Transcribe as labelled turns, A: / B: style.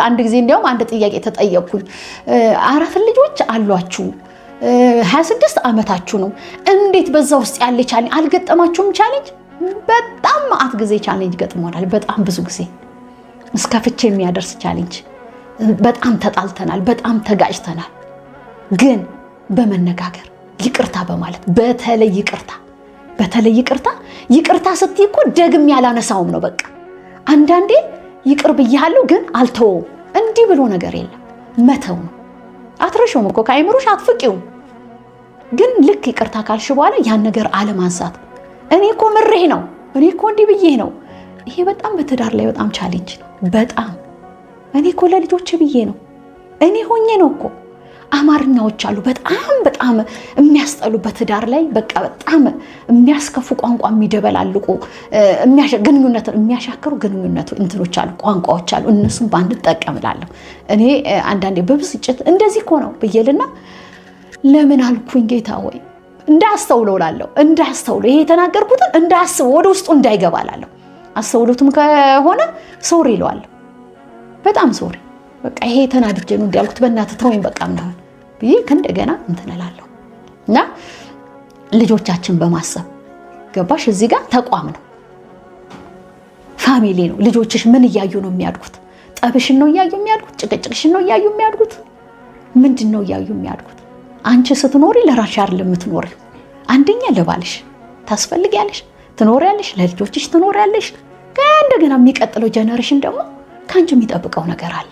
A: አንድ ጊዜ እንዲያውም አንድ ጥያቄ ተጠየቅኩኝ 4 ልጆች አሏችሁ 26 ዓመታችሁ ነው እንዴት በዛ ውስጥ ያለ ቻሌንጅ አልገጠማችሁም ቻሌንጅ በጣም ማአት ጊዜ ቻሌንጅ ገጥሞናል በጣም ብዙ ጊዜ እስከ ፍቼ የሚያደርስ ቻሌንጅ በጣም ተጣልተናል በጣም ተጋጭተናል ግን በመነጋገር ይቅርታ በማለት በተለይ ይቅርታ ስትይኮ ደግም ያላነሳውም ነው በቃ አንዳንዴ ይቅር ብያለሁ ግን አልተወው እንዲህ ብሎ ነገር የለም መተው ነው አትረሹም እኮ ካይምሮሽ አትፍቂው ግን ልክ ይቅርታ ካልሽ በኋላ ያን ነገር አለማንሳት እኔ እኮ ምሬ ነው እኔ እኮ እንዲህ ብዬ ነው ይሄ በጣም በትዳር ላይ በጣም ቻሌንጅ ነው በጣም እኔ እኮ ለልጆች ብዬ ነው እኔ ሆኜ ነው እኮ አማርኛዎች አሉ በጣም የሚያስጠሉ በትዳር ላይ በቃ በጣም የሚያስከፉ ቋንቋ የሚደበላልቁ ግንኙነት የሚያሻክሩ ግንኙነት እንትኖች አሉ ቋንቋዎች አሉ እነሱም ባንድ ተጠቀምላለሁ እኔ አንዳንዴ በብስጭት እንደዚህ እኮ ነው ብዬልና ለምን አልኩኝ ጌታ ሆይ እንዳስተውለው ይሄ የተናገርኩትን እንዳስበው ወደ ውስጡ እንዳይገባላለሁ አስተውሎትም ከሆነ ሶሪ ይለዋለሁ በጣም ሶሪ በቃ ይሄ ተናድጄ ነው እንዲያልኩት በእናትህ ተወኝ በቃ ምናምን ብዬ እንደገና እንትነላለሁ እና ልጆቻችን በማሰብ ገባሽ እዚህ ጋር ተቋም ነው ፋሚሊ ነው ልጆችሽ ምን እያዩ ነው የሚያድጉት ጠብሽን ነው እያዩ የሚያድጉት ጭቅጭቅሽን ነው እያዩ የሚያድጉት ምንድን ነው እያዩ የሚያድጉት አንቺ ስትኖሪ ለራስሽ አይደለም የምትኖሪ አንደኛ ለባልሽ ታስፈልጊያለሽ ትኖሪያለሽ ለልጆችሽ ትኖሪያለሽ እንደገና የሚቀጥለው ጀነሬሽን ደግሞ ካንቺ የሚጠብቀው ነገር አለ